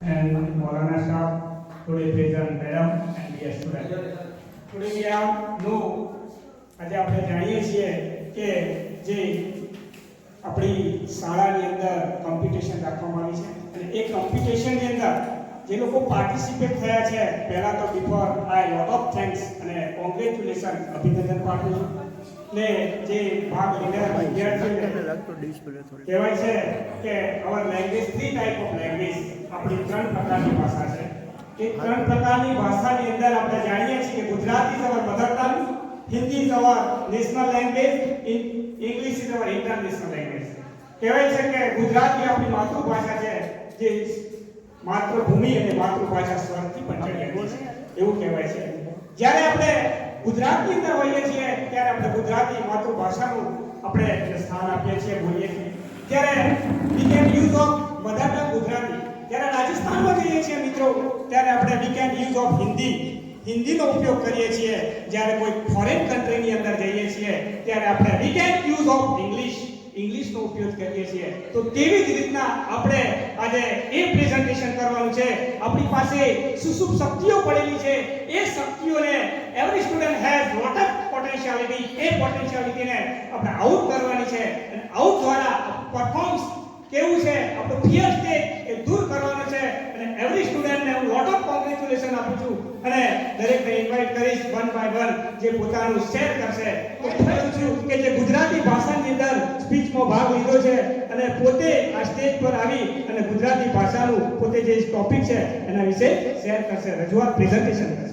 and Maulana Shah today present, madam and dear students. Today we have know આજે આપણે જાણીએ છીએ કે જે આપણી શાળાની અંદર કોમ્પિટિશન રાખવામાં આવી છે અને એ કોમ્પિટિશનની અંદર જે લોકો પાર્ટિસિપેટ થયા છે પહેલા તો before I lot of thanks અને કોંગ્રેચ્યુલેશન અભિનંદન પાઠવું છું ને જે ભાગ લીધા વિદ્યાર્થીઓને કહેવાય છે કે અવર લેંગ્વેજ 3 ટાઈપ ઓફ લેંગ્વેજ આપણી 3 પ્રકારની ભાષા છે એ 3 પ્રકારની ભાષાની અંદર આપણે જાણીએ છીએ કે Gujarati is our mother tongue, Hindi is our national language, English is our international language. કહેવાય છે કે ગુજરાતી આપણી માતૃભાષા છે જે માતૃભૂમિ અને માતૃભાષા સ્વરથી પણ ચડિયાતી છે એવું કહેવાય છે. જ્યારે આપણે ગુજરાતની અંદર હોઈએ છીએ ત્યારે આપણે ગુજરાતી માતૃભાષાનું આપણે સ્થાન આપીએ છીએ, બોલીએ છીએ. ત્યારે we can use of mother tongue Gujarati. જ્યારે રાજસ્થાનમાં જઈએ છીએ મિત્રો ત્યારે આપણે વી કેન યુઝ ઓફ હિન્દીનો ઉપયોગ કરીએ છીએ. જ્યારે કોઈ ફોરેન કન્ટ્રીની અંદર જઈએ છીએ ત્યારે આપણે વી કેન યુઝ ઓફ ઇંગ્લિશનો ઉપયોગ કરીએ છીએ. તો તેવી જ રીતના આપણે આજે એ પ્રેઝન્ટેશન કરવાનું છે. આપણી પાસે સુસુપ્ત શક્તિઓ પડેલી છે. એ શક્તિઓને every student has lot of potentiality. એ પોટેન્શિયાલિટીને આપણે આઉટ કરવાની છે અને આઉટ દ્વારા પરફોર્મન્સ કેવું છે આપણો ફિયર સ્ટેજ એ દૂર કરવાનો છે અને એવરી સ્ટુડન્ટને હું લોટ ઓફ કોંગ્રેચ્યુલેશન આપું છું અને દરેકને ઇન્વાઇટ કરીશ વન બાય વન જે પોતાનું શેર કરશે. તો કહું છું કે જે ગુજરાતી ભાષાની અંદર સ્પીચમાં ભાગ લીધો છે અને પોતે આ સ્ટેજ પર આવી અને ગુજરાતી ભાષાનું પોતે જે ટોપિક છે એના વિશે શેર કરશે, રજૂઆત પ્રેઝન્ટેશન કરશે.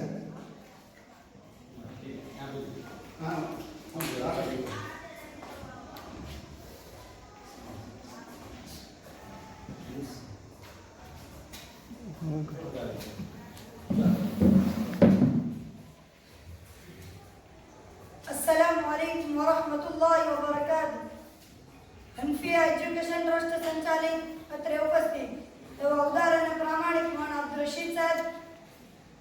अस्सलामुअलैकुम वरहमतुल्लाहि वबरकातुह. હનફિયા એજ્યુકેશન ટ્રસ્ટ સંચાલિત અત્રે ઉપસ્થિત એવા ઉદાર અને પ્રામાણિક માન અબ્દુલ રશીદ સાહેબ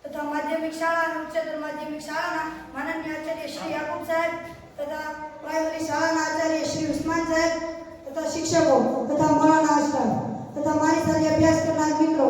તથા માધ્યમિક શાળા અને ઉચ્ચતર માધ્યમિક શાળાના માનનીય આચાર્ય શ્રી યાકુબ સાહેબ તથા પ્રાઇમરી શાળાના આચાર્ય શ્રી ઉસ્માન સાહેબ તથા શિક્ષકો તથા મૌલાના સ્ટાફ તથા મારી સાથે અભ્યાસ કરનાર મિત્રો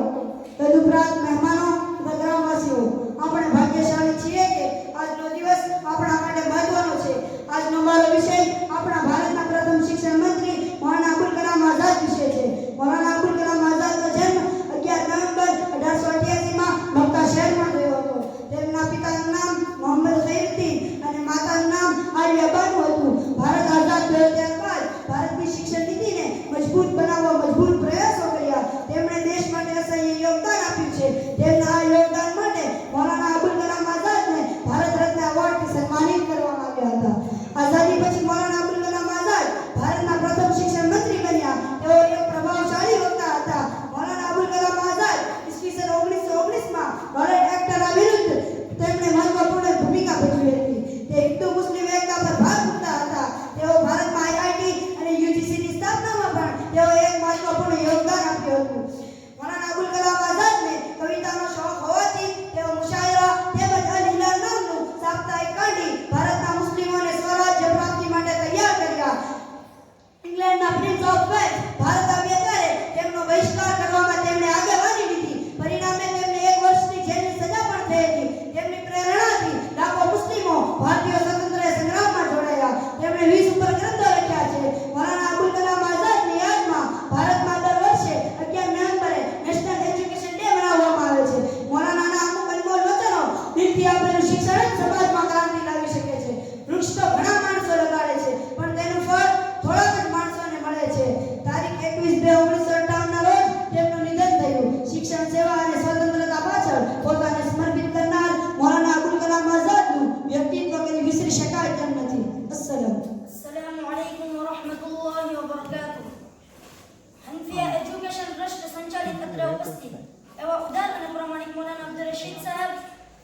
તદુપરાંત મહેમાનો તથા ગ્રામવાસીઓ, આપણે ભાગ્યશાળી છીએ કે આજનો દિવસ આપણા માટે મહત્વનો છે. આજનો મારો વિષય આપણા ભારતના પ્રથમ શિક્ષણ મંત્રી મૌલાના અબુલ કલામ આઝાદ વિશે છે. મૌલાના અબુલ કલામ આઝાદનો જન્મ 11 નવેમ્બર 1888માં મક્કા શહેરમાં થયો હતો. તેમના પિતાનું નામ મોહમ્મદ ખૈરુદ્દીન અને માતાનું નામ આલિયા બાનુ હતું. ભારત આઝાદ થયો ત્યારબાદ ભારતની શિક્ષણ નીતિને મજબૂત બનાવવા મજબૂત પ્રયાસો કર્યા. તેમણે દેશ માટે અસહ્ય યોગદાન આપ્યું છે. તેમના આ યોગદાન માટે મૌલાના અબુલ કલામ આઝાદને ભારત રત્ન એવોર્ડથી સન્માનિત કરવામાં આવ્યા હતા. આઝાદી પછી મૌલાના અબુલ કલામ આઝાદ ભારતના પ્રથમ શિક્ષણ મંત્રી બન્યા. તેઓ એક પ્રભાવશાળી વક્તા હતા. મૌલાના અબુલ કલામ આઝાદ ઈસવીસન 1919માં રોલેટ એક્ટના વિરુદ્ધ તેમણે મહત્વપૂર્ણ ભૂમિકા ભજવી હતી. તે હિન્દુ મુસ્લિમ એકતા પર ભાર મૂકતા હતા. તેઓ ભારતમાં આઈઆઈટી અને યુજીસીની સ્થાપનામાં પણ તેઓ એક મહત્વપૂર્ણ યોગદાન આપ્યું હતું. મૌલાના અબુલ કલામ આઝાદને કવિતાનો શોખ હોવાથી તેઓ મુશાયરા તેમજ અલ હિલાલ નામનું સાપ્તાહિક કાઢી ભારતના મુસ્લિમોને સ્વરાજ્ય પ્રાપ્તિ માટે તૈયાર કર્યા. ઇંગ્લેન્ડના પ્રિન્સ ઓફ વેલ્સ ભારત આવ્યા ત્યારે તેમનો બહિષ્કાર કરવામાં તેમણે આગેવાની લીધી. પરિણામે તેમને 1 વર્ષની જેલની સજા પણ થઈ હતી. તેમની પ્રેરણાથી લાખો મુસ્લિમો ભારતીય સ્વતંત્રતા સંગ્રામમાં જોડાયા. તેમણે 20 ઉપર ગ્રંથો લખ્યા છે. મૌલાના અબુલ કલામ આઝાદની યાદમાં ભારતમાં દર વર્ષે 11 નવેમ્બરે નેશનલ એજ્યુકેશન ડે મનાવવામાં આવે છે. મૌલાનાના અમુક અનમોલ વચનો દિલથી આપેલું શિક્ષણ જ સમાજમાં ક્રાંતિ લાવી શકે છે. વૃક્ષ તો ઘણા માણસો લગાડે છે પણ તેનું ફળ થોડાક જ માણસોને મળે છે. તારીખ 21/2/1958ના રોજ તેમનું નિધન થયું. શિક્ષણ સેવા અને સ્વતંત્રતા પાછળ પોતાને સમર્પિત કરનાર મૌલાના અબુલ કલામ આઝાદનું વ્યક્તિત્વ કદી વિસરી શકાય તેમ નથી. અસ્સલામુઅલૈકુમ વરહમતુલ્લાહિ વબરકાતુહ. હનફિયા એજ્યુકેશન ટ્રસ્ટ સંચાલિત અત્રે ઉપસ્થિત એવા ઉદાર અને પ્રામાણિક મૌલાના અબ્દુલ રશીદ સાહેબ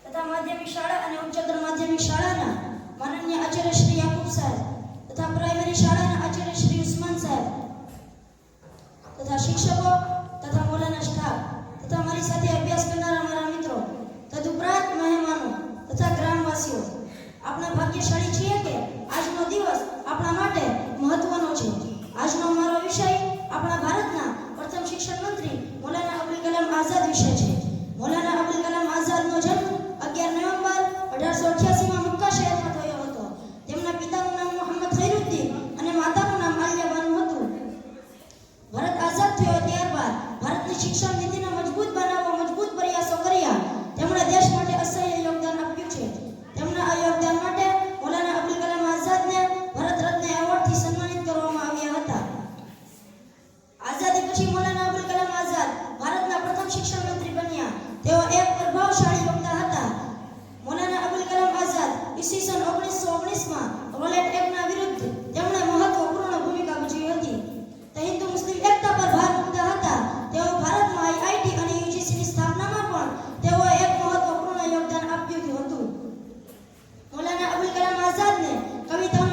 તથા માધ્યમિક શાળા અને ઉચ્ચતર માધ્યમિક શાળાના માનનીય આચાર્ય શ્રી યાકુબ સાહેબ તથા પ્રાઇમરી શાળાના આચાર્ય શ્રી ઉસ્માન સાહેબ તથા શિક્ષકો તથા મૌલાના સ્ટાફ તથા મારી સાથે અભ્યાસ કરનારા મારા મિત્રો તદુપરાંત મહેમાનો તથા ગ્રામવાસીઓ, આપણે ભાગ્યશાળી છીએ કે આજનો દિવસ આપણા માટે મહત્વનો છે. આજનો મારો વિષય આપણા ભારતના પ્રથમ શિક્ષણ મંત્રી મૌલાના અબુલ કલામ આઝાદ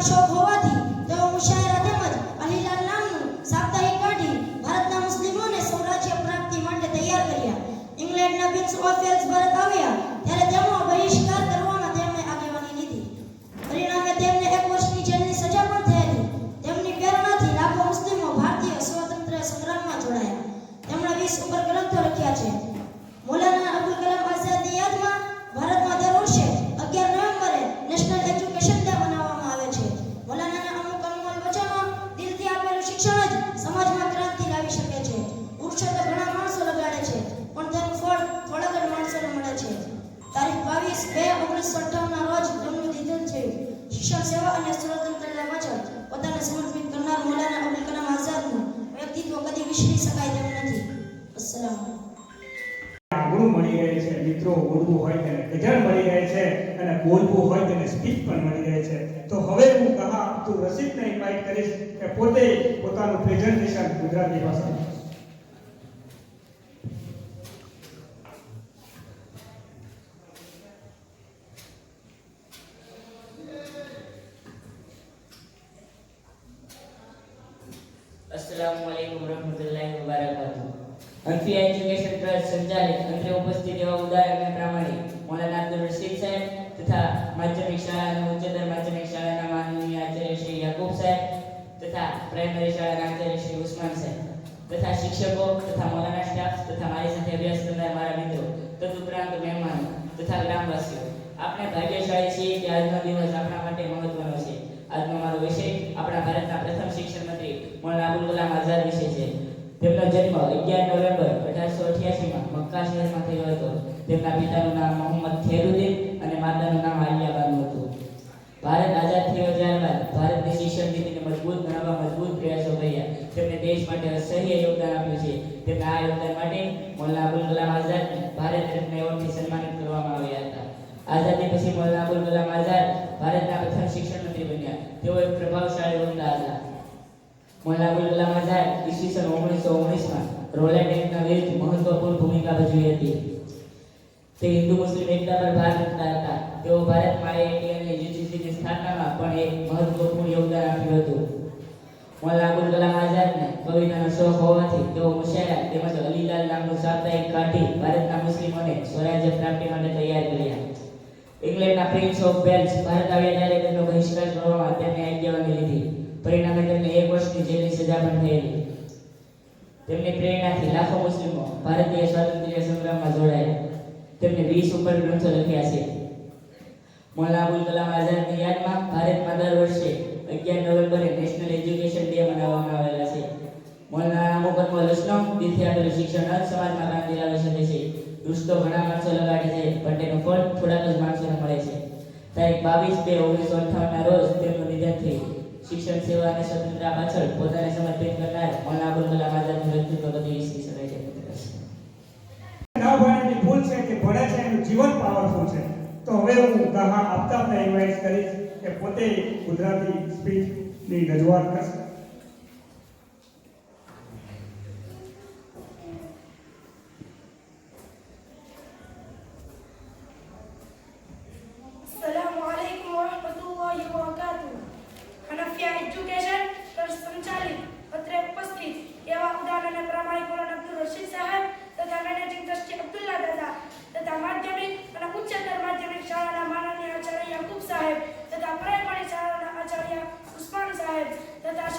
શોખ હોવાથી તેઓ મુશાયરા તેમજ અલીલાલ નામનું સાપ્તાહિક કાઢી ભારતના મુસ્લિમોને સ્વરાજ્ય પ્રાપ્તિ માટે તૈયાર કર્યા. ઇંગ્લેન્ડના પ્રિન્સ ઓફ વેલ્સ ભારત આવ્યા ત્યારે તેમનો બહિષ્કાર કરવામાં તેમણે આગેવાની લીધી. પરિણામે તેમને 1 વર્ષની જેલની સજા પણ થયેલી. તેમની પ્રેરણાથી લાખો મુસ્લિમો ભારતીય સ્વાતંત્ર્ય સંગ્રામમાં જોડાયા. તેમણે 20 ઉપર ગ્રંથો લખ્યા છે. મૌલાના અબુલ કલામ આઝાદની યાદમાં ભારતમાં દર વર્ષે 11 નવેમ્બરે નેશનલ એજ્યુકેશન ડે મનાવવામાં આવે છે. મૌલાનાના અમુક અનમોલ વચનો, દિલથી આપેલું શિક્ષણ જ સમાજમાં ક્રાંતિ લાવી શકે છે. વૃક્ષો તો ઘણા માણસો લગાડે છે, પણ તેનું ફળ થોડાક જ માણસોને મળે છે. તારીખ 22/2/1958 ના રોજ તેમનું નિધન થયું. શિક્ષણ, સેવા અને સ્વતંત્રતા પાછળ પોતાને સમર્પિત કરનાર મૌલાના અબુલ કલામ આઝાદનું વ્યક્તિત્વ કદી વિસરી શકાય તેમ નથી. અસ્સલામ. આંગળું મળી રહે છે, મિત્રો બોલવું હોય તેને ગઝલ મળી રહે છે અને બોલવું હોય તેને સ્પીચ પણ મળી રહે છે. તો હવે હું કહા અબ્દુલ રશીદને ઇન્વાઇટ કરીશ કે પોતે પોતાનું પ્રેઝન્ટેશન ગુજરાતી ભાષામાં. अस्सलामुअलैकुम रहमतुल्लाहि व बारकातुहू. हनफिया एजुकेशन ट्रस्ट संचालित अंतरे उपस्थित एवं उदार અને પ્રામાણિક મૌલાના અબ્દુલ રશીદ સાહેબ તથા માધ્યમિક શાળા અને ઉચ્ચતર માધ્યમિક શાળાના માનનીય આચાર્ય શ્રી યાકુબ સાહેબ તથા પ્રાઇમરી શાળાના આચાર્ય શ્રી ઉસ્માન સાહેબ તથા શિક્ષકો તથા મૌલાના સ્ટાફ તથા મારી સાથે અભ્યાસ કરનાર મારા મિત્રો તદુપરાંત મહેમાનો તથા ગ્રામવાસીઓ, આપણે ભાગ્યશાળી છીએ કે આજનો દિવસ આપણા માટે મહત્વનો છે. આજનો મારો વિષય આપણા ભારતના પ્રથમ શિક્ષણ મંત્રી મૌલાના અબુલ કલામ આઝાદ વિશે છે. તેમનો જન્મ 11 નવેમ્બર 1888 માં મક્કા શહેરમાં થયો હતો. તેમના પિતાનું નામ મોહમ્મદ ખેરુદ્દીન અને માતાનું નામ આલિયા બાનુ હતું. ભારત આઝાદ થયો ત્યારબાદ ભારતની શિક્ષણ નીતિને મજબૂત બનાવવા મજબૂત પ્રયાસો કર્યા. તેમણે દેશ માટે અસહ્ય યોગદાન આપ્યું છે. તેમના આ યોગદાન માટે મૌલાના અબુલ કલામ આઝાદને ભારત રત્ન એવોર્ડથી સન્માનિત કરવામાં આવ્યા હતા. આઝાદી પછી મૌલાના અબુલ કલામ આઝાદ ભારતના પ્રથમ શિક્ષણ મંત્રી બન્યા. તેઓ એક પ્રભાવશાળી વક્તા હતા. મૌલાના અબુલ કલામ આઝાદ ઈસવીસન 1919 માં રોલેન્ડ એક્ટના વિરુદ્ધ મહત્વપૂર્ણ ભૂમિકા ભજવી હતી. તે હિન્દુ મુસ્લિમ એકતા પર ભાર મૂકતા હતા. તેઓ ભારતમાં આઈઆઈટી અને યુજીસીની સ્થાપનામાં પણ એક મહત્વપૂર્ણ યોગદાન આપ્યું હતું. મૌલાના અબુલ કલામ આઝાદને કવિતાનો શોખ હોવાથી તેઓ મુશાયરા તેમજ અલીલાલ નામનું સાપ્તાહિક કાઢી ભારતના મુસ્લિમોને સ્વરાજ્ય પ્રાપ્તિ માટે તૈયાર કર્યા. ઇંગ્લેન્ડના પ્રિન્સ ઓફ વેલ્સ ભારત આવ્યા ત્યારે તેમનો બહિષ્કાર કરવામાં તેમણે આગેવાની લીધી. પરિણામે તેમને 1 વર્ષની જેલની સજા પણ થયેલી. તેમની પ્રેરણાથી લાખો મુસ્લિમો ભારતીય સ્વાતંત્ર્ય સંગ્રામમાં જોડાયા. તેમણે 20 ઉપર ગ્રંથો લખ્યા છે. મૌલાના અબુલ કલામ આઝાદની યાદમાં ભારતમાં દર વર્ષે 11 નવેમ્બરે નેશનલ એજ્યુકેશન ડે મનાવવામાં આવેલા છે. મૌલાના અમુક અનમોલ વચનો, દિલથી આપેલું શિક્ષણ જ સમાજમાં ક્રાંતિ લાવી શકે છે. વૃક્ષ તો ઘણા માણસો લગાડે છે, પણ તેનું ફળ થોડાક જ માણસોને મળે છે. તારીખ 22/2/1958 ના રોજ તેમનું નિધન થયું. શિક્ષણ, સેવા અને સ્વતંત્રતા પાછળ પોતાને સમર્પિત કરનાર મૌલાના અબુલ કલામ આઝાદનું વ્યક્તિત્વ કદી વિસરી શકાય તેમ નથી. ન ભણવાની ભૂલ છે કે ભણે છે એનું જીવન પાવરફુલ છે. તો હવે હું કહા આફતાબને ઇન્વાઇટ કરીશ કે પોતે ગુજરાતી સ્પીચની રજૂઆત કરશે. अस्सलामुअलैकुम वरहमतुल्लाहि वबरकातुहू. हनफिया एजुकेशन ट्रस्ट संचालित અત્રે ઉપસ્થિત એવા ઉદાર અને પ્રામાણિક મૌલાના અબ્દુલ રશીદ સાહેબ તથા મેનેજિંગ ટ્રસ્ટી અબ્દુલ્લા દાદા તથા માધ્યમિક અને ઉચ્ચતર માધ્યમિક શાળાના માનનીય આચાર્ય યાકુબ સાહેબ તથા પ્રાઇમરી શાળાના આચાર્ય ઉસ્માન સાહેબ તથા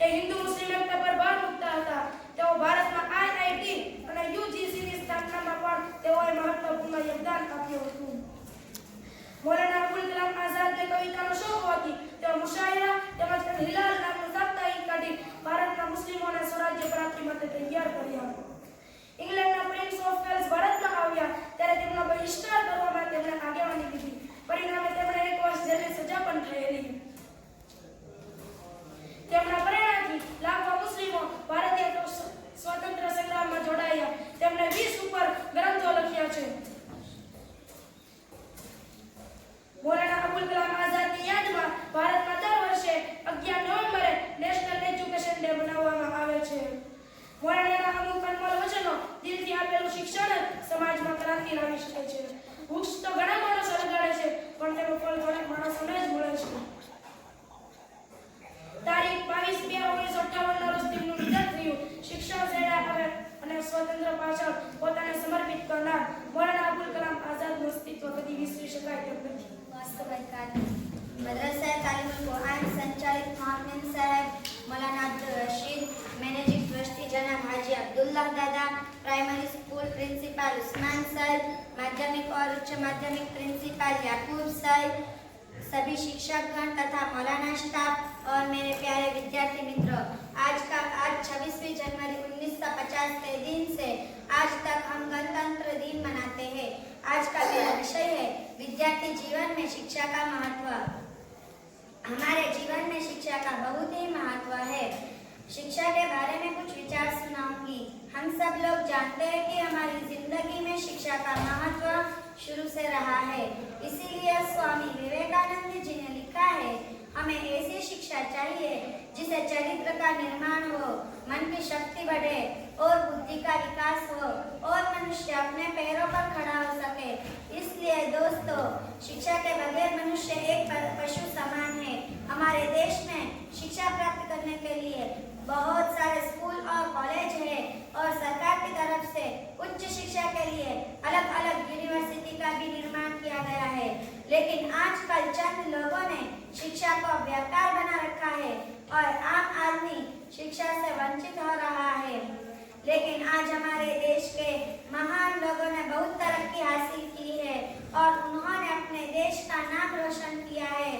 એ હિન્દુ મુસ્લિમ એકતા પર ભાર મૂકતા હતા. તેઓ ભારતમાં IIT અને UGC ની સ્થાપનામાં પણ તેઓએ મહત્વપૂર્ણ યોગદાન આપ્યું હતું. મૌલાના અબુલ કલામ આઝાદને કવિતાનો શોખ હોવાથી તેઓ મુશાયરા તેમજ હિલાલ નામનું સાપ્તાહિક કાઢી ભારતના મુસ્લિમોને સ્વરાજ્ય પ્રાપ્તિ માટે તૈયાર કર્યા. ઇંગ્લેન્ડના પ્રિન્સ ઓફ વેલ્સ ભારતમાં આવ્યા ત્યારે તેમનો બહિષ્કાર કરવામાં તેમણે આગેવાની લીધી. પરિણામે તેમણે 1 વર્ષ જેલની સજા પણ થયેલી. તેમના પ્રેરણાથી લાખો મુસ્લિમો ભારતીય સ્વતંત્ર સંગ્રામમાં જોડાયા. તેમણે 20 ઉપર ગ્રંથો લખ્યા છે. મૌલાના અબુલ કલામ આઝાદની યાદમાં ભારતમાં દર વર્ષે 11 નવેમ્બરે નેશનલ એજ્યુકેશન ડે મનાવવામાં આવે છે. મૌલાનાના અમુક અનમોલ વચનો દિલથી આપેલું શિક્ષણ જ સમાજમાં ક્રાંતિ લાવી શકે છે. વૃક્ષ તો ઘણા માણસો લગાડે છે પણ તેનું ફળ થોડાક માણસોને જ મળે છે. તારીખ 22/2/1958 રોજ તેમનું નિધન થયું. શિક્ષણ સેવા અને સ્વતંત્ર પાછળ પોતાને સમર્પિત કરનાર મૌલાના અબુલ કલામ આઝાદનું અસ્તિત્વ કદી વિસરી શકાય તેમ નથી. मदरसा तालीमुल कुरान संचालित मोहम्मद साहब, मौलाना अब्दुल रशीद, मैनेजिंग ट्रस्टी जनाब हाजी अब्दुल्लाह दादा, प्राइमरी स्कूल प्रिंसिपल उस्मान साहब, माध्यमिक और उच्च माध्यमिक प्रिंसिपल याकूब साहब, सभी शिक्षकगण तथा मौलाना स्टाफ और मेरे प्यारे विद्यार्थी मित्रों, आज 26 जनवरी 1950 के दिन से आज तक हम गणतंत्र दिन मनाते हैं. आज का मेरा विषय है विद्यार्थी जीवन में शिक्षा का महत्व. हमारे जीवन में शिक्षा का बहुत ही महत्व है. शिक्षा के बारे में कुछ विचार सुनाऊंगी. हम सब लोग जानते हैं कि हमारी जिंदगी में शिक्षा का महत्व शुरू से रहा है. इसीलिए स्वामी विवेकानंद जी ने लिखा है, हमें ऐसी शिक्षा चाहिए जिससे चरित्र का निर्माण हो, मन की शक्ति बढ़े और बुद्धि का विकास हो और मनुष्य अपने पैरों पर खड़ा हो सके. इसलिए दोस्तों, शिक्षा के बगैर मनुष्य एक पशु समान है. हमारे देश में शिक्षा प्राप्त करने के लिए बहुत सारे स्कूल और कॉलेज है और सरकार की तरफ से उच्च शिक्षा के लिए अलग अलग यूनिवर्सिटी का भी निर्माण किया गया है. लेकिन आजकल चंद लोगों ने शिक्षा को व्यापार बना रखा है और आम आदमी शिक्षा से वंचित हो रहा है. लेकिन आज हमारे देश के महान लोगों ने बहुत तरक्की हासिल की है और उन्होंने अपने देश का नाम रोशन किया है.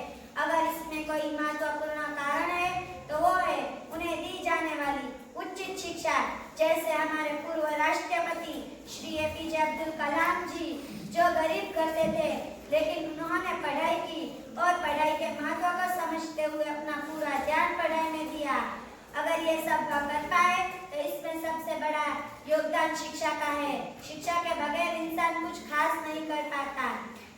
अगर इसमें कोई महत्वपूर्ण कारण है तो वो है उन्हें दी जाने वाली उचित शिक्षा. जैसे हमारे पूर्व राष्ट्रपति श्री APJ अब्दुल कलाम जी जो गरीब करते थे लेकिन उन्होंने पढ़ाई की और पढ़ाई के महत्व को समझते हुए अपना पूरा ध्यान पढ़ाई में दिया. अगर ये सब कर पाए तो इसमें सबसे बड़ा योगदान शिक्षा का है. शिक्षा के बगैर इंसान कुछ खास नहीं कर पाता.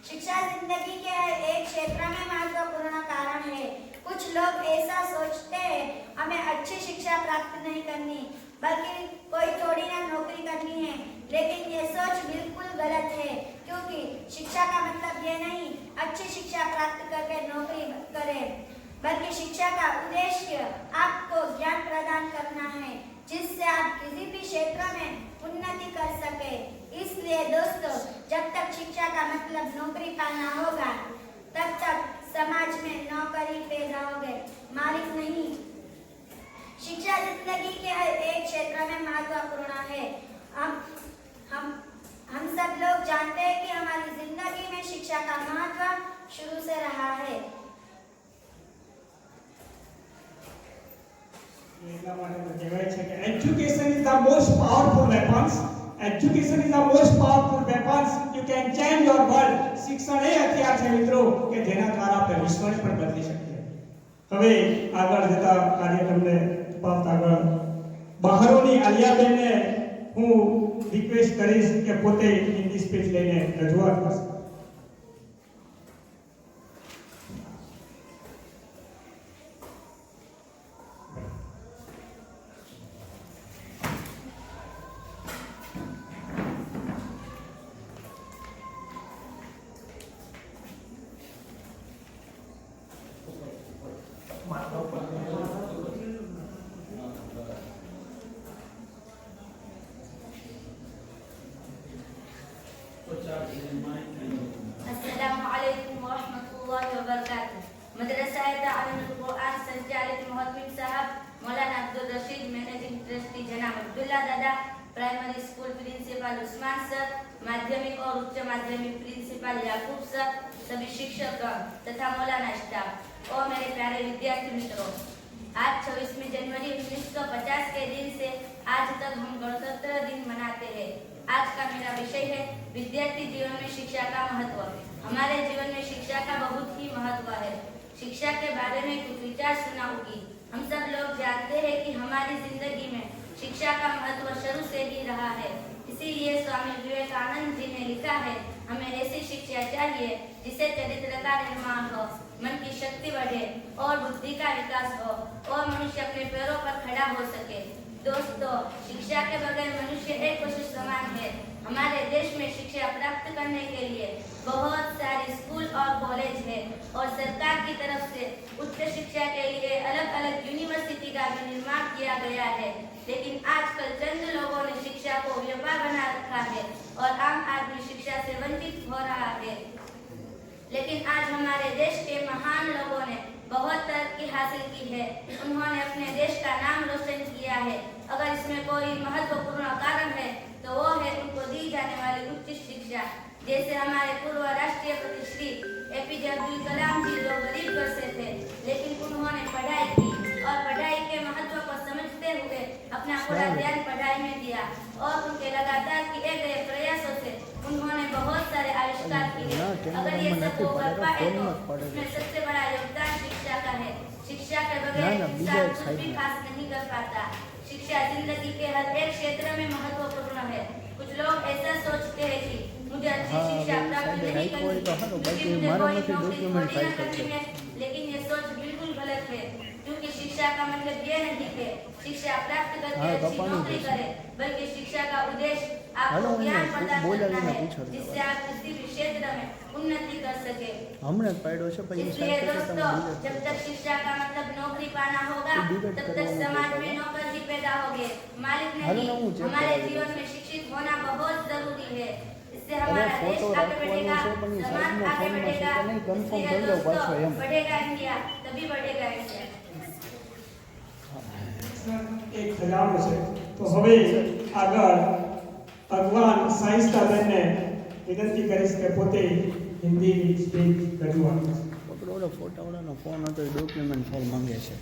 शिक्षा जिंदगी के हर एक क्षेत्र में महत्वपूर्ण कारण है. कुछ लोग ऐसा सोचते हैं हमें अच्छी शिक्षा प्राप्त नहीं करनी बल्कि कोई थोड़ी ना नौकरी करनी है. लेकिन ये सोच बिल्कुल गलत है, क्योंकि शिक्षा का मतलब ये नहीं अच्छी शिक्षा प्राप्त करके नौकरी करें, बल्कि शिक्षा का उद्देश्य आपको ज्ञान प्रदान करना है जिससे आप किसी भी क्षेत्र में उन्नति कर सके. इसलिए दोस्तों, जब तक शिक्षा का मतलब नौकरी पाना होगा तब तक समाज में नौकरी पैदा होगे, मालिक नहीं. शिक्षा जिंदगी के हर एक क्षेत्र में महत्वपूर्ण है. हम सब लोग जानते हैं कि हमारी जिंदगी में शिक्षा का महत्व शुरू से रहा है. એટલા માટે કહેવાય છે કે education is the most powerful weapons. Education is the most powerful weapons. You can change your world. શિક્ષણ એ હથિયાર છે મિત્રો કે જેના દ્વારા આપણે વિશ્વને પણ બદલી શકીએ. હવે આગળ જતા કાર્યક્રમને તપાસતા આગળ બહારોની આલિયાબેનને હું રિક્વેસ્ટ કરીશ કે પોતે હિન્દી સ્પીચ લઈને રજૂઆત કરશે. Abdullah Dada, primary school principal Usman sir, माध्यमिक और उच्च माध्यमिक प्रिंसिपल याकूब सर, सभी शिक्षक तथा मौलाना स्टाफ और मेरे प्यारे विद्यार्थी मित्रों, आज 26 जनवरी 1950 के दिन से आज तक हम गणतंत्र दिन मनाते हैं। आज का मेरा विषय है विद्यार्थी जीवन में शिक्षा का महत्व। हमारे जीवन में शिक्षा का बहुत ही महत्व है। शिक्षा के बारे में कुछ विचार सुनाऊंगी। हम सब लोग जानते हैं कि हमारी जिंदगी में शिक्षा का महत्व शुरू से ही रहा है। इसीलिए स्वामी विवेकानंद जी ने लिखा है, हमें ऐसी शिक्षा चाहिए जिससे चरित्र का निर्माण हो, मन की शक्ति बढ़े और बुद्धि का विकास हो और मनुष्य अपने पैरों पर खड़ा हो सके। दोस्तों, शिक्षा के बगैर मनुष्य एक पशु समान है। हमारे देश में शिक्षा प्राप्त करने के लिए बहुत सारे स्कूल और कॉलेज है और सरकार की तरफ से उच्च शिक्षा के लिए अलग अलग यूनिवर्सिटी का भी निर्माण किया गया है। लेकिन आजकल चंद लोगों ने शिक्षा को व्यापार बना रखा है और आम आदमी शिक्षा से वंचित हो रहा है। लेकिन आज हमारे देश के महान लोगों ने बहुत तरक्की हासिल की है। उन्होंने अपने देश का नाम रोशन किया है। अगर इसमें कोई महत्वपूर्ण कारण है तो वो है उनको दी जाने वाली उच्च शिक्षा। जैसे हमारे पूर्व राष्ट्रपति श्री एपीजे अब्दुल कलाम जी जो गरीब घर से थे, लेकिन उन्होंने पढ़ाई की और पढ़ाई के महत्व को समझते हुए अपना पूरा ध्यान पढ़ाई में दिया और उनके लगातार किए गए प्रयासों से उन्होंने बहुत सारे आविष्कार किए। अगर ये सब वो कर पाए तो उसमें सबसे बड़ा योगदान शिक्षा का है। शिक्षा के बगैर इंसान कुछ भी खास नहीं कर पाता। शिक्षा जिंदगी के हर एक क्षेत्र में महत्वपूर्ण है। कुछ लोग ऐसा सोचते हैं कि मुझे अच्छी शिक्षा प्राप्त नहीं करनी क्योंकि मुझे कोई नौकरी थोड़ी ना करनी है, लेकिन ये सोच बिल्कुल गलत है। क्योंकि शिक्षा का मतलब ये नहीं है शिक्षा प्राप्त करके अच्छी नौकरी करे, बल्कि शिक्षा का उद्देश्य आपको ज्ञान प्रदान करना है जिससे आप किसी भी क्षेत्र में उन्नति कर सके। इसलिए दोस्तों, जब तक शिक्षा का मतलब नौकरी पाना होगा तब तक समाज में नौकर ही पैदा होंगे, मालिक नहीं। हमारे जीवन में शिक्षित होना बहुत जरूरी है। इससे हमारा देश आगे बढ़ेगा, समाज आगे बढ़ेगा। इसलिए दोस्तों, बढ़ेगा इंडिया तभी बढ़ेगा इंडिया। એક ખજાનો છે તો હવે આગળ ભગવાન સાઈન્સ દાદાને વિનંતી કરીશ કે પોતે હિન્દીની સ્પીચ રજૂઆત કરે. પકડો ફોટાવાળાનો ફોન હતો એ ડોક્યુમેન્ટ ફાઇલ માંગે છે.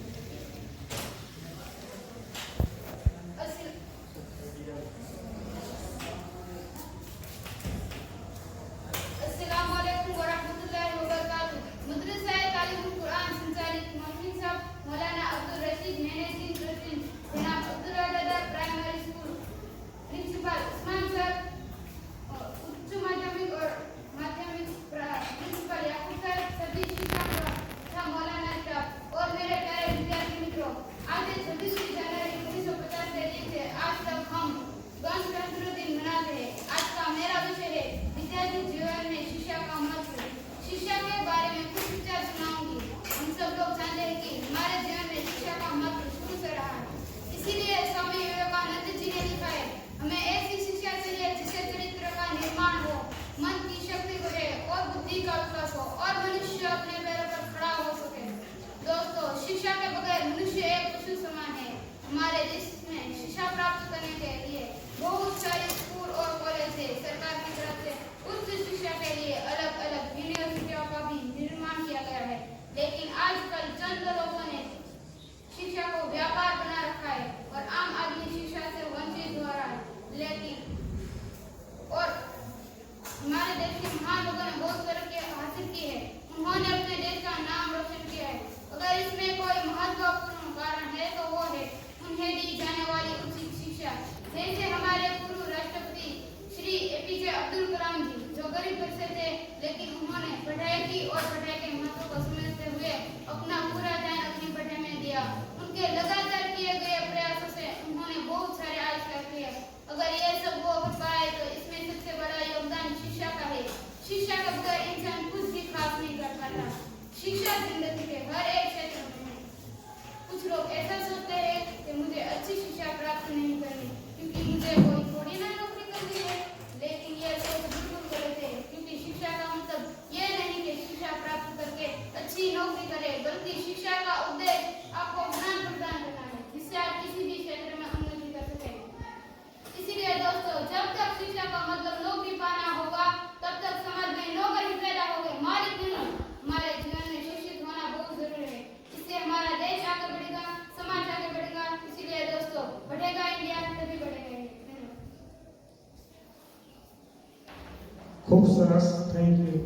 ખૂબ સરસ, થેન્ક યુ.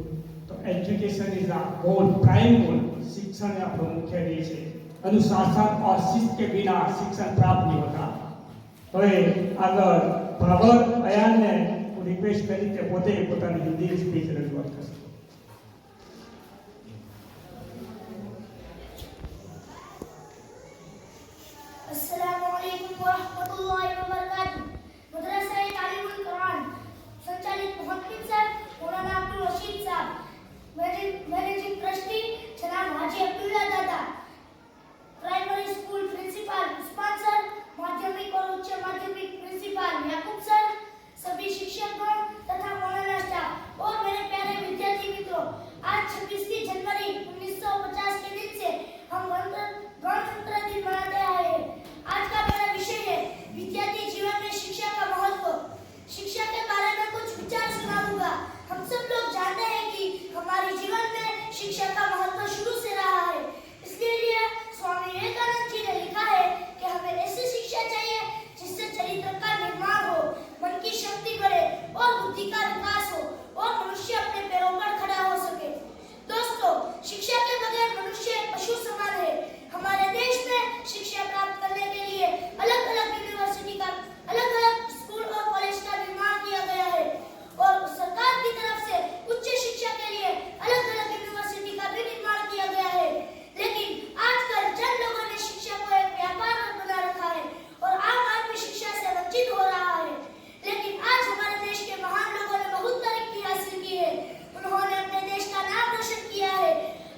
તો education is a goal, prime goal. शिक्षण એ આપણો મુખ્ય ધ્યેય છે. अनुशासन और शिस्त के बिना शिक्षण प्राप्त नहीं होता. હવે આગળ ભાવર અયાનને હું રિક્વેસ્ટ કરી કે પોતે પોતાની હિન્દી સ્પીચ રજૂઆત કરશે. अस्सलामुअलैकुम वरहमतुल्लाहि वबरकातुह. मदरसा तालीमुल कुरान संचालित मोहम्मद साहब, मौलाना अब्दुल रशीद साहब, मैनेजिंग ट्रस्टी जनाब Haji Abdullah Dada, primary school principal Usman sir, माध्यमिक और उच्च माध्यमिक प्रिंसिपल याकूब सर, सभी शिक्षकगण तथा मौलाना स्टाफ और मेरे प्यारे विद्यार्थी मित्रों, आज 26 जनवरी 1950 के दिन से हम गणतंत्र दिन मनाते आए हैं. आज का मेरा विषय है विद्यार्थी जीवन में शिक्षा का महत्व. शिक्षा के बारे में कुछ विचार सुनाऊंगा. हम सब लोग जानते हैं कि हमारे जीवन में शिक्षा का महत्व शुरू से रहा है. इसलिए स्वामी विवेकानंद जी ने लिखा है कि हमें ऐसी शिक्षा चाहिए जिससे चरित्र का निर्माण हो, मन की शक्ति बढ़े और बुद्धि का विकास हो और मनुष्य अपने पैरों पर खड़ा हो सके. दोस्तों, शिक्षा के बगैर मनुष्य पशु समान है. हमारे देश में शिक्षा प्राप्त करने के लिए अलग अलग यूनिवर्सिटी का, अलग अलग स्कूल और कॉलेज का निर्माण किया गया है और सरकार की तरफ से उच्च शिक्षा के लिए अलग अलग यूनिवर्सिटी का भी निर्माण किया गया है. लेकिन आजकल जिन लोगों ने शिक्षा को एक व्यापार बना रखा है और आम आदमी शिक्षा से वंचित हो रहा है. लेकिन आज हमारे देश के महान लोगों ने बहुत तरक्की हासिल की है. उन्होंने अपने देश का नाम रोशन किया है.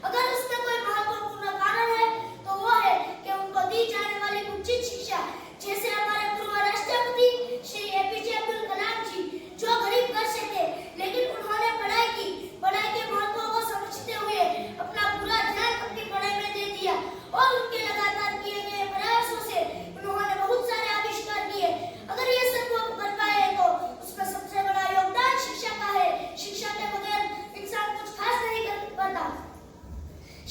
अगर उसमें कोई महत्वपूर्ण कारण है तो वो है कि उनको दी जाने वाली उचित शिक्षा. जैसे हमारे पूर्व राष्ट्रपति श्री एपीजे अब्दुल कलाम जी, जो गरीब घर से थे लेकिन उन्होंने पढ़ाई की. पढ़ाई के महत्व को समझते हुए अपना पूरा ध्यान अपनी पढ़ाई में दे दिया और उनके लगातार किए गए प्रयासों से उन्होंने बहुत सारे आविष्कार किए. अगर ये सब वो कर पाए तो उसमें सबसे बड़ा योगदान शिक्षा का है. शिक्षा के बगैर इंसान कुछ खास नहीं कर पाता.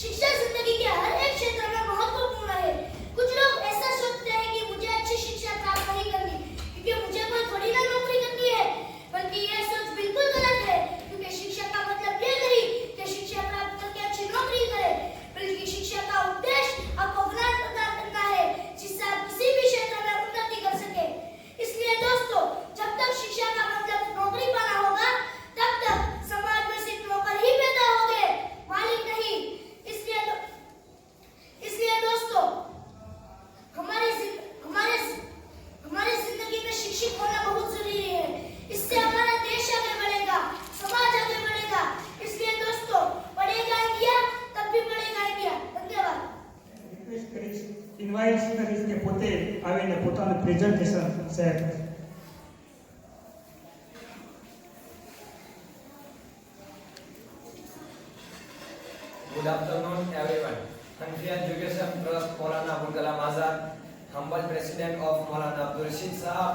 शिक्षा जिंदगी के हर एक क्षेत्र में महत्वपूर्ण है. कुछ लोग ऐसा सोचते हैं कि मुझे अच्छी शिक्षा प्राप्त नहीं करनी क्योंकि मुझे कोई थोड़ी ना नौकरी करनी है, बल्कि यह सोच बिल्कुल गलत है. क्योंकि शिक्षा का मतलब ये नहीं कि शिक्षा प्राप्त करके अच्छी नौकरी करें, बल्कि शिक्षा का उद्देश्य आपको ज्ञान प्रदान करना है जिससे आप किसी भी क्षेत्र में उन्नति कर सके. इसलिए दोस्तों, जब तक शिक्षा का मतलब नौकरी पाना होगा तब तक समाज में सिर्फ नौकर ही पैदा होंगे, मालिक नहीं. इसलिए दोस्तों, हमारी जिंदगी में शिक्षित होना बहुत जरूरी है. इससे हमारा देश आगे बढ़ेगा, समाज आगे बढ़ेगा. इसलिए दोस्तों, पढ़ेगा इंडिया तब भी बढ़ेगा इंडिया. धन्यवाद. રિક્વેસ્ટ કરીશ, ઇન્વાઇટ કરીશ કે પોતે આવીને પોતાનું પ્રેઝન્ટેશન શેર કરે. Good afternoon, everyone. Country Education Trust Maulana Abul Kalam Azad, humble president of Maulana Abdul Rashid Sahab,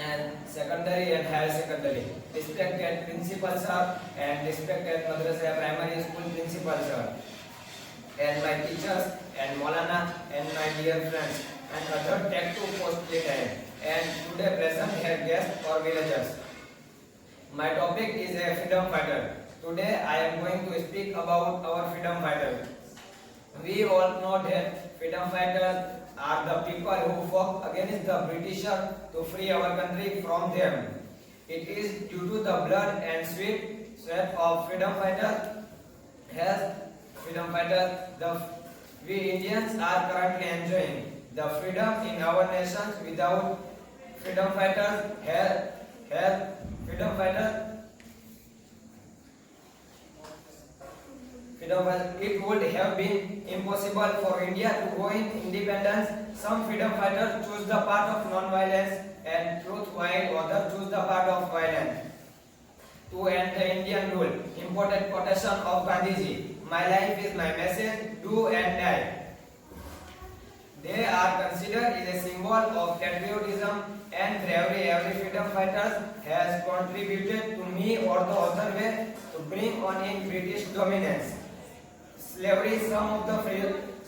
and secondary and higher secondary. Respected principal sir and respected Madrasa primary school principal sir, and my teachers and Maulana and my dear friends and other tech to post later and today present here guests or villagers. My topic is a freedom fighter. Today I am going to speak about our freedom fighter. We all know that freedom fighters are the people who fought against the Britishers to free our country from them. It is due to the blood and sweat of freedom fighters we Indians are currently enjoying the freedom in our nation. Without freedom fighters, it would have been impossible for India to gain independence. Some freedom fighters choose the path of non-violence and truth, while others choose the path of violence to end the Indian rule. Important quotation of Gandhiji: "My life is my message, do and die." They are considered as a symbol of patriotism and bravery. Every freedom fighter has contributed to me or the other way to bring on in British dominance. Slavery.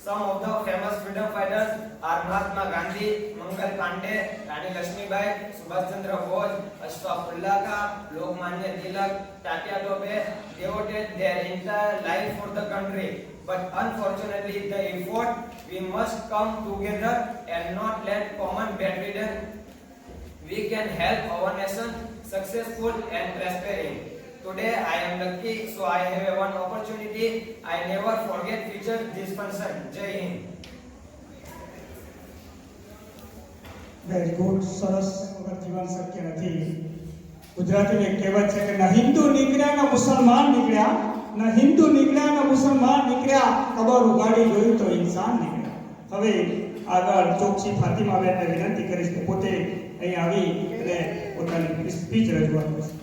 Some of the famous freedom fighters are Mahatma Gandhi, Mangal Pandey, Rani Lakshmibai, Subhash Chandra Bose, Ashfaq Ullah Khan, Lokmanya Tilak, Tatya Tope devoted their entire life for the country. But unfortunately, the effort we must come together and not let common bedridden. We can help our nation successful and prospering. Today I am lucky, so I have one opportunity. I never forget future this function. Jai Hind. Very good, સરસ. વગર જીવન શક્ય નથી. ગુજરાતીમાં એક કહેવત છે કે ના હિન્દુ નીકળ્યા ના મુસલમાન નીકળ્યા, ના હિન્દુ નીકળ્યા ના મુસલમાન નીકળ્યા, કબર ઉગાડી જોયું તો ઇન્સાન નીકળ્યા. હવે આગળ ચોકસી ફાતિમાબેનને વિનંતી કરીશ કે પોતે અહીં આવી અને પોતાની સ્પીચ રજૂઆત કરશે.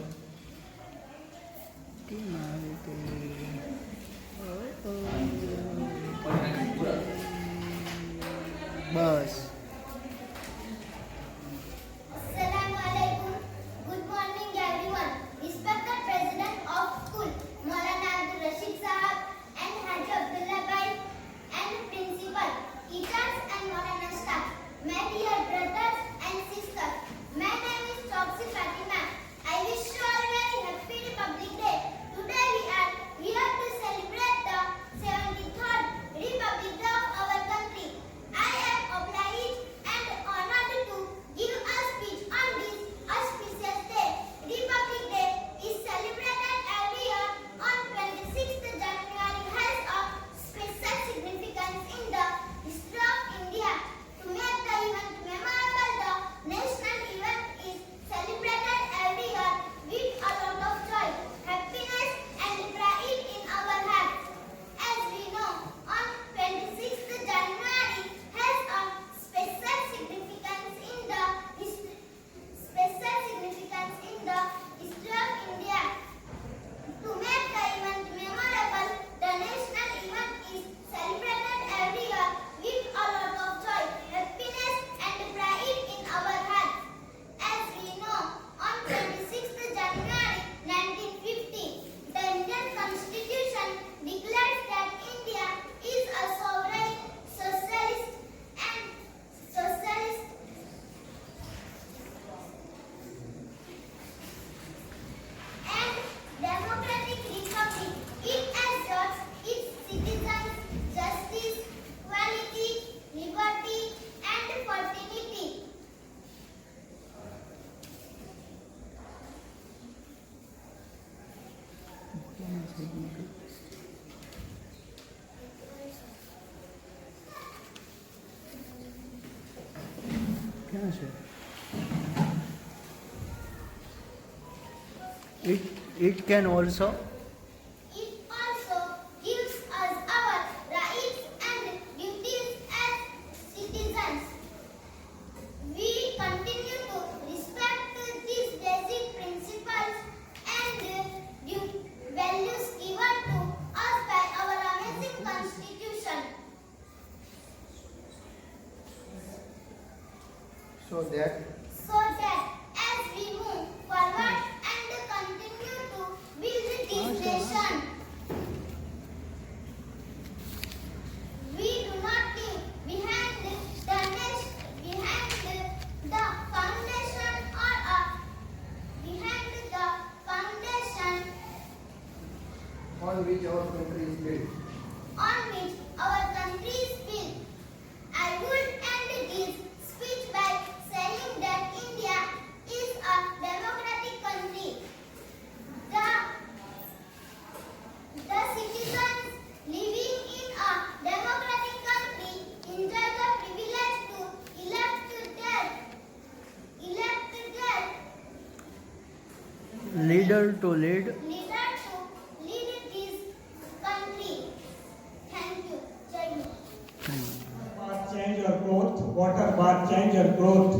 બસ. Assalamu alaikum. Good morning everyone. Respected President of School, Maulana Abdul Rashid Sahab and Haji Abdullah Bhai and Principal, teachers and Maulana staff, my dear brothers and sisters. My name is Choksi Fatima. I wish you all a very happy Republic Day. Today we are here to celebrate the 73rd Republic Day of our country. I am obliged and honored to give a speech on this auspicious day. Republic Day is celebrated every year on 26th January, has a special significance in the history of India. To make the event memorable, the national event is celebrated every year with a lot of joy, happiness and pride in our hearts. As we know, on 26th January has a special significance in the history of India. To make the event memorable, the national event is celebrated every year with a lot of joy, happiness and pride in our hearts. As we know, on 26th January 1950, the Indian Constitution declares that India is a sovereign, socialist and democratic republic. It asserts its citizens justice, equality, liberty and fraternity. ક્યાં છે? It can also It also gives us our rights and duties as citizens. We continue to respect these basic principles and values given to us by our amazing Constitution. so that So that as we move forward and continue to build this nation, we do not leave behind the foundation on which our country is built. on which our country is built. I would end this speech by saying that India is a democratic country. The citizens living in a democratic country enjoy the privilege to elect their Leader to lead. leader to lead this country. Thank you. Jai Hind. Bath change your cloth, water bath change your cloth,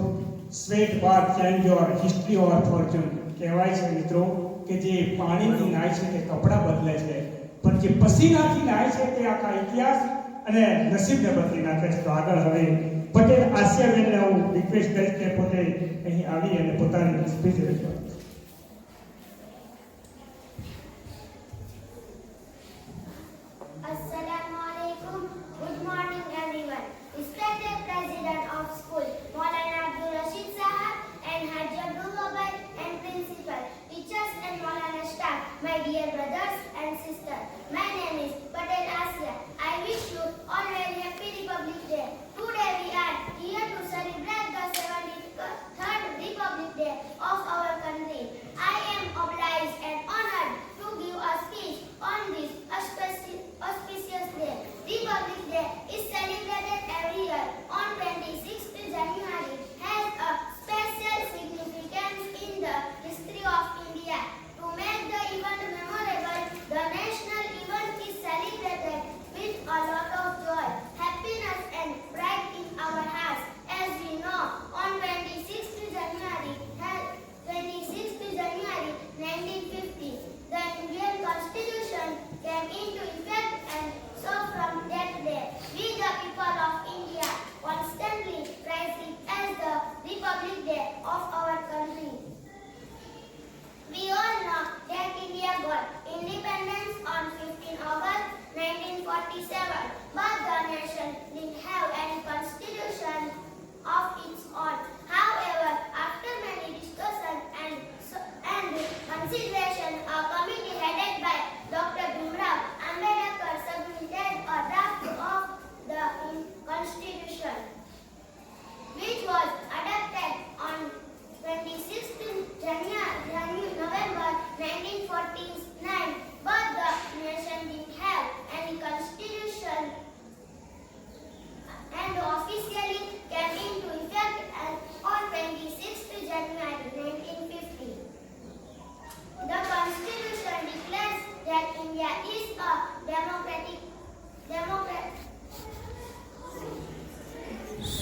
sweat bath change your history or fortune. કહેવાય છે મિત્રો કે જે પાણીથી નાય છે તે કપડાં બદલે છે, પણ જે પસીનાથી નાય છે તે આખા ઇતિહાસ અને નસીબને બદલી નાખે છે. તો આગળ હવે પટેલ આસિયાબેનને હું રિક્વેસ્ટ કરીશ કે પોતે અહીં આવી અને પોતાની સ્પીચ રજૂઆત કરે. Assalamu alaikum. Good morning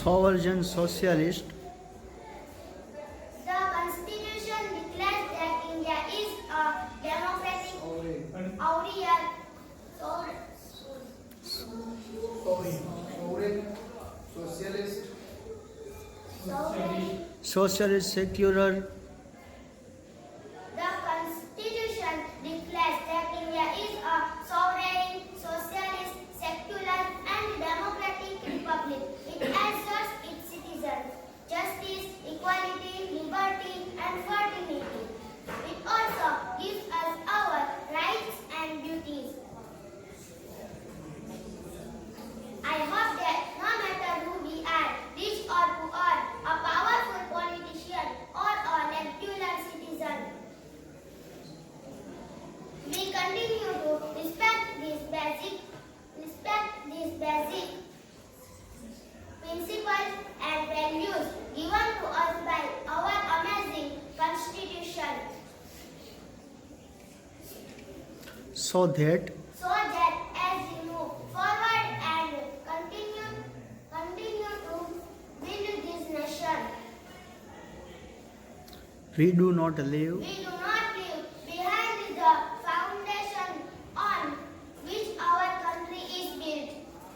sovereign socialist. The Constitution declares that India is a democratic, aurial, sovereign. Socialist, secular. The Constitution declares that India is a sovereign, socialist, secular, and democratic republic. It asserts its citizens justice, equality, liberty, and fraternity. It also gives us our rights and duties. I hope that no matter who we are, rich or poor, a powerful politician or a regular citizen, we continue to respect these basic principles and values given to us by our amazing Constitution, So that so that as we move forward and continue to build this nation, we do not live we do not leave behind the foundation on which our country is built.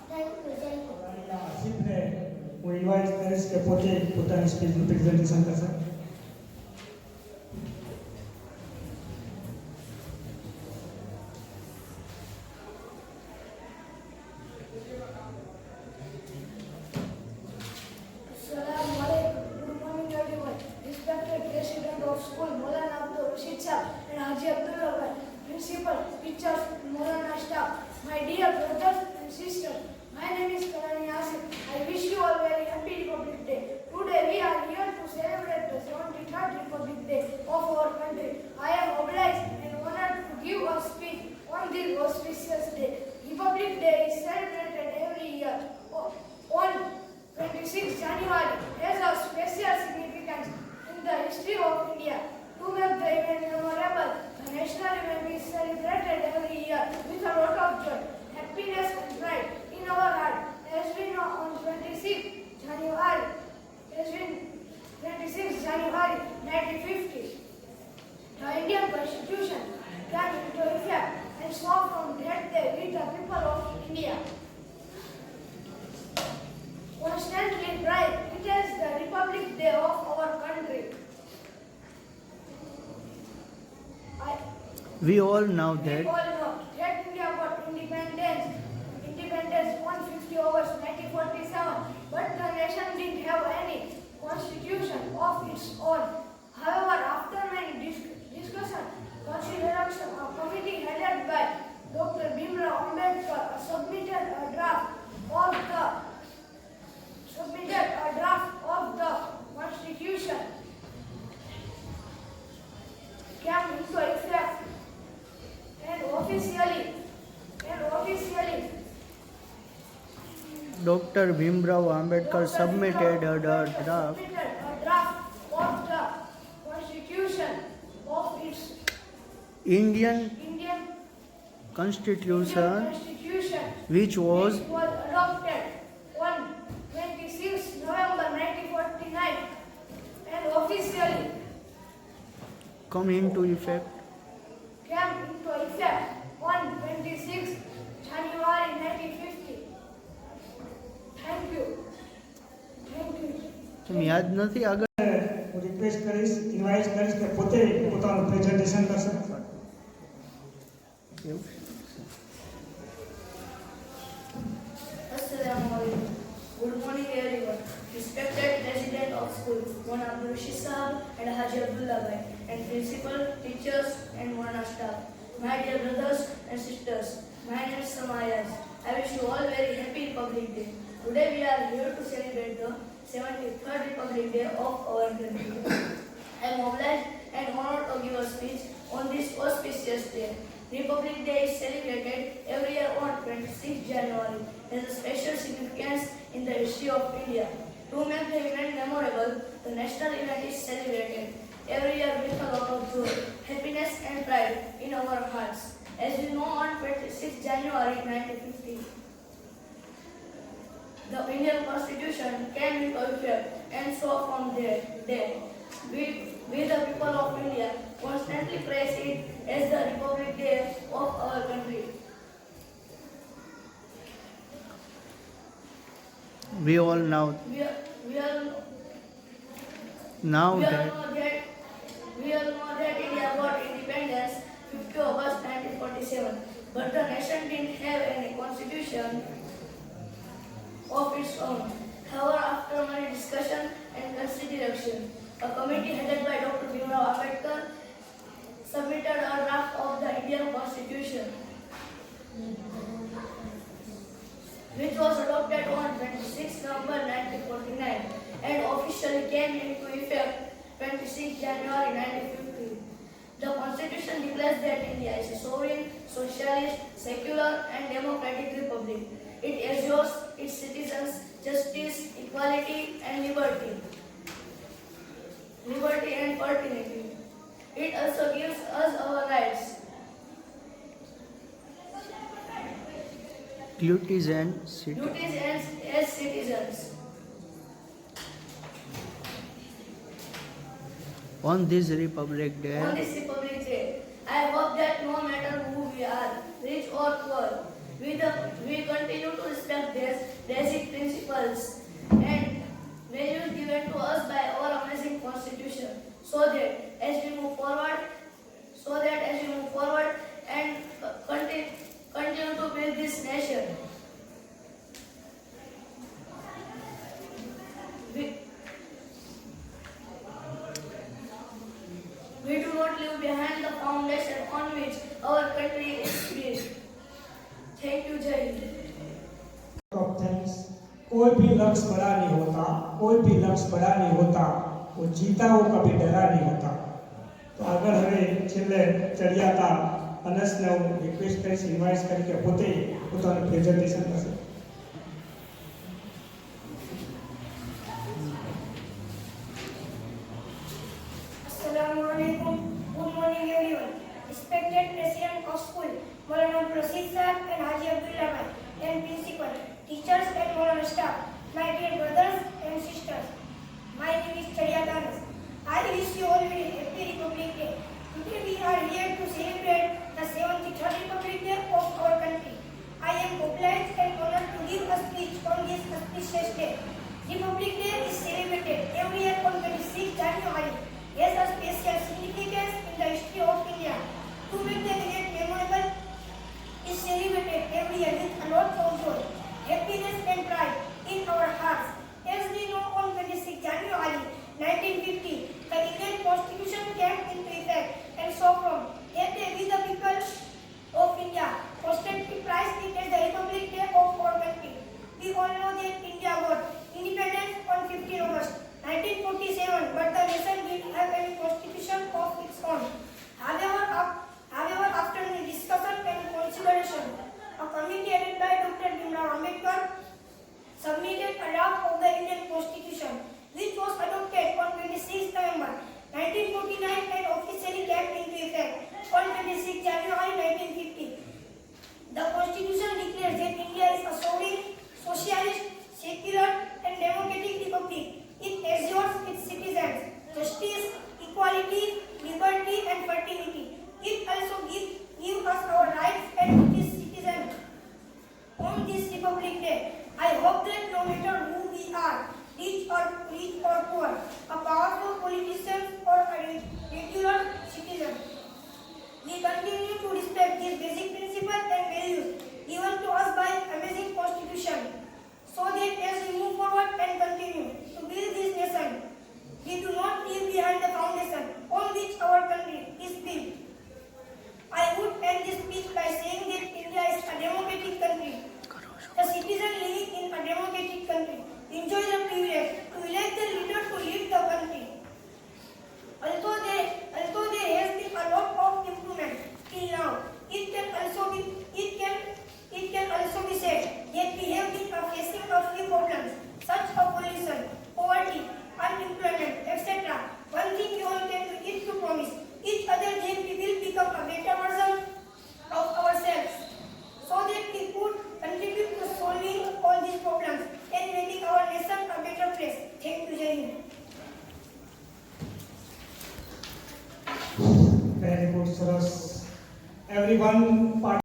Thank you. અહીંયા આસિફને હું invite કરીશ કે પોતે પોતાની સ્પીચનું presentation કરશે. Assalamu alaikum. Good morning, everyone. Respected President of School, Maulana Abdul Rashid Sahab, and Haji Abdullah Bhai, Principal, teachers, Maulana staff, my dear brothers and sisters. My name is Karani Asif. I wish you all very happy Republic Day. Today we are here to celebrate the 73rd Republic Day of our country. I am obliged and honored to give a speech on this auspicious day. Republic Day is celebrated every year on 26 January has a special significance in the history of India. To make the event memorable, the national event is celebrated every year with a lot of joy, happiness and pride in our heart. As we know, on 26 January 1950, the Indian Constitution came into effect and swore from that day with the people of India. Constantly bright, it is the Republic Day of our country. we all know We that all know that India got independence on 50 August 1947, but the nation didn't have any constitution of its own. However, after many discussion, consideration, a committee headed by Dr. Bhimrao Ambedkar submitted a draft of the constitution came into effect and officially Dr. Bhimrao Ambedkar submitted a draft of the constitution of its Indian Indian Constitution, Constitution, which was adopted on 26 November 1949 and officially come into effect came into effect on 26 January 1950. Thank you. તમે યાદ નથી આગળ હું request કરીશ, invite કરીશ કે પોતે પોતાનું પ્રેઝન્ટેશન કરશે. Assalamualaikum. Good morning, everyone. Respected President of School, Maulana Abdul Rashid Sahab and Haji Abdullah Bhai, and Principal, teachers, and Maulana staff. My dear brothers and sisters, my name is Samayaz. I wish you all very happy Republic Day. Today we are here to celebrate the 73rd Republic Day of our country. I am obliged and honored to give a speech on this auspicious day. Republic Day is celebrated every year on 26 January. It has a special significance in the history of India. To make the event memorable, the national event is celebrated every year with a lot of joy, happiness and pride in our hearts. As you know, on 26 January 1950, the Indian Constitution came into effect, and so from there, we the people of India constantly praise it as the Republic Day of our country. We all now We all now We all that know that India got independence 50 August 1947, but the nation didn't have any constitution of its own. However, after many discussion and consideration, a committee headed by Dr. Bhimrao Ambedkar submitted a draft of the Indian Constitution, which was adopted on 26 November 1949 and officially came into effect 26 January 1950. The Constitution declares that India is a sovereign, socialist, secular and democratic republic. It assures its citizens justice, equality and liberty and fraternity. It also gives us our rights, duties and city. duties as citizens. On this Republic On Day, this Republic Day, I hope that no matter who we are, rich or poor, we continue to respect these basic principles and values given to us by our amazing Constitution, so that as we move forward and continue to build this nation. We do not leave behind the foundation on which our country is built. Thank you, Jai Hind. Of thanks. कोई भी लक्ष्य बड़ा नहीं होता, वो जीता वो कभी डरा नहीं होता. तो अगर हमें छेल्ले चढ़ियाता अनसने रिक्वेस्ट करी इनवाइट करके पोते પોતાનું પ્રેઝન્ટેશન કરશે. Assalamualaikum. Good morning, everyone. Respected President of School, Maulana Rashid Sahab and Haji Abdullah Bhai, and Principal, teachers and Maulana staff, my dear brothers and sisters. My name is Chadiya Danas. I wish you all a very happy Republic Day. Today we are here to celebrate the 73rd Republic Day of our country. I am obliged and honored to give a speech on this auspicious day. Republic Day is celebrated every year on 26 January. Has a special significance in the history of India. To make the event memorable, is celebrated every year with a lot of joy, happiness and pride in our hearts. As we know, on 26 January 1950, the Indian Constitution came into effect, and so from that day we the people of India constantly prize it as the Republic Day of our country. We all know that India got independence on 15 August 1947, but the nation didn't have any constitution of its own. However, after the discussion and consideration, a committee headed by Dr. Bhimrao Ambedkar submitted a draft of the Indian Constitution, which was adopted on 26 November 1949 and officially came into effect on 26 January 1950. The Constitution declares that India is a sovereign, socialist, secular and democratic republic. It assures its citizens justice, equality, liberty and fraternity. It also gives us our rights and duties citizens. On this Republic Day, I hope that no matter who we are, rich or poor, a powerful politician or a regular citizen, we continue to respect these basic principles and values given to us by amazing Constitution, so that as we move forward and continue to build this nation, we do not leave behind the foundation on which our country is built. I would end this speech by saying that India is a democratic country. The citizens living in a democratic country enjoy the privilege to elect the leader to lead the country. Although there has been a lot of improvement till now, it can also be said that we have been facing a few problems. Such a Very good, સરસ. Everyone